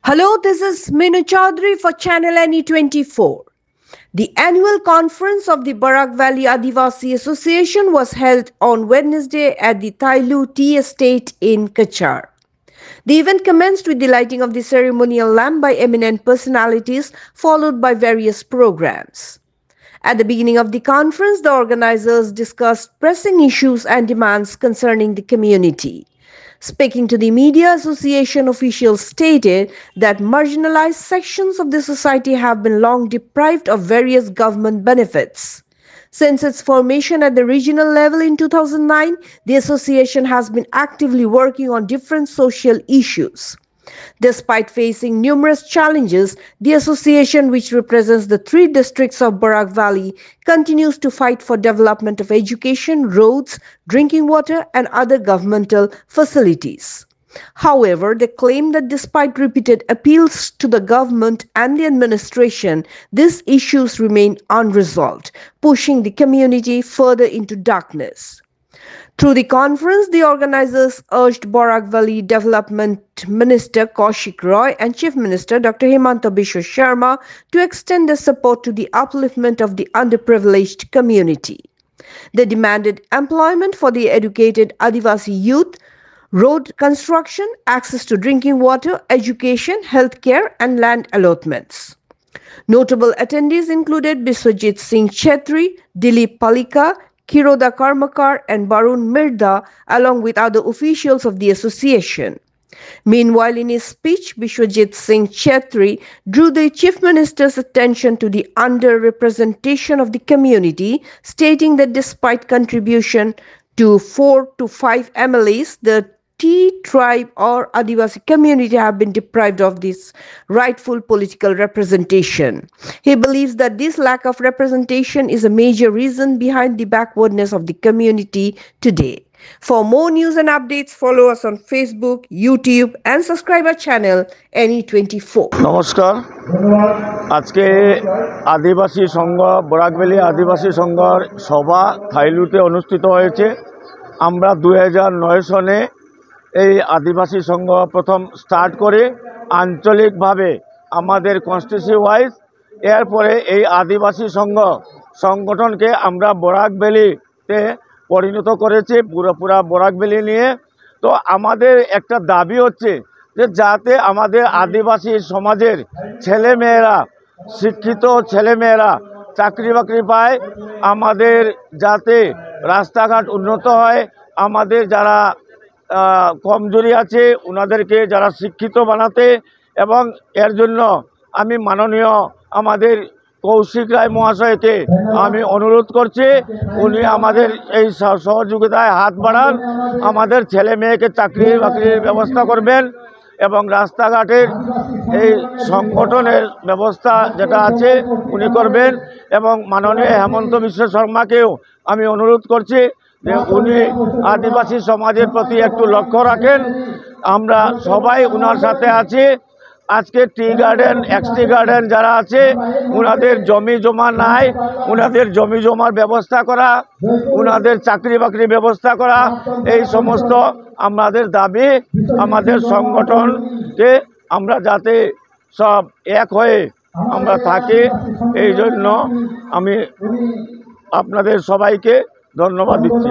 Hello, this is Minu Chaudhary for Channel NE24. The annual conference of the Barak Valley Adivasi Association was held on Wednesday at the Thailu Tea Estate in Kachar. The event commenced with the lighting of the ceremonial lamp by eminent personalities, followed by various programs. At the beginning of the conference, the organizers discussed pressing issues and demands concerning the community. Speaking to the media, association officials stated that marginalized sections of the society have been long deprived of various government benefits. Since its formation at the regional level in 2009, the association has been actively working on different social issues. Despite facing numerous challenges, the association, which represents the 3 districts of Barak Valley, continues to fight for development of education, roads, drinking water, and other governmental facilities. However, they claim that despite repeated appeals to the government and the administration, these issues remain unresolved, pushing the community further into darkness. Through the conference, the organizers urged Barak Valley Development Minister Kaushik Roy and Chief Minister Dr. Himanta Biswa Sharma to extend their support to the upliftment of the underprivileged community. They demanded employment for the educated Adivasi youth, road construction, access to drinking water, education, healthcare, and land allotments. Notable attendees included Biswajit Singh Chetri, Dilip Palika, Kiroda Karmakar and Barun Mirda, along with other officials of the association. Meanwhile, in his speech, Biswajit Singh Chetri drew the Chief Minister's attention to the underrepresentation of the community, stating that despite contribution to 4 to 5 MLAs, the T tribe or Adivasi community have been deprived of this rightful political representation. He believes that this lack of representation is a major reason behind the backwardness of the community today. For more news and updates, follow us on Facebook, YouTube and subscribe our channel NE24. নমস্কার। আজকে আদিবাসী সংঘ Barak valley আদিবাসী সংঘর সভা থাইলুতে অনুষ্ঠিত হয়েছে। আমরা 2009 সনে এই আদিবাসী সংঘ প্রথম start করে আঞ্চলিকভাবে আমাদের কনস্টিটিউয়েন্সি ওয়াইজ, এরপরে এই আদিবাসী সংঘ সংগঠনকে আমরা বরাক ভ্যালিতে পরিণত করেছি, পুরোপুরা বরাক ভ্যালি নিয়ে। তো আমাদের একটা দাবি হচ্ছে যে যাতে আমাদের আদিবাসী সমাজের ছেলেমেয়েরা, শিক্ষিত ছেলেমেয়েরা চাকরি বাকরি পায়, আমাদের যাতে রাস্তাঘাট উন্নত হয়, আমাদের যারা কমজোরি আছে ওনাদেরকে যারা শিক্ষিত বানাতে, এবং এর জন্য আমি মাননীয় আমাদের কৌশিক রায় মহাশয়কে আমি অনুরোধ করছি উনি আমাদের এই সহযোগিতায় হাত বাড়ান, আমাদের ছেলে মেয়েকে চাকরি বাকরির ব্যবস্থা করবেন এবং রাস্তাঘাটের এই সংগঠনের ব্যবস্থা যেটা আছে উনি করবেন। এবং মাননীয় হেমন্ত বিশ্ব শর্মাকেও আমি অনুরোধ করছি যে উনি আদিবাসী সমাজের প্রতি একটু লক্ষ্য রাখেন। আমরা সবাই ওনার সাথে আছি। আজকে টি গার্ডেন, এক্সটি গার্ডেন যারা আছে ওনাদের জমি জমা নাই, ওনাদের জমি জমার ব্যবস্থা করা, ওনাদের চাকরি বাকরির ব্যবস্থা করা, এই সমস্ত আমাদের দাবি। আমাদের সংগঠনকে আমরা যাতে সব এক হয়ে আমরা থাকি, এই জন্য আমি আপনাদের সবাইকে ধন্যবাদ দিচ্ছি।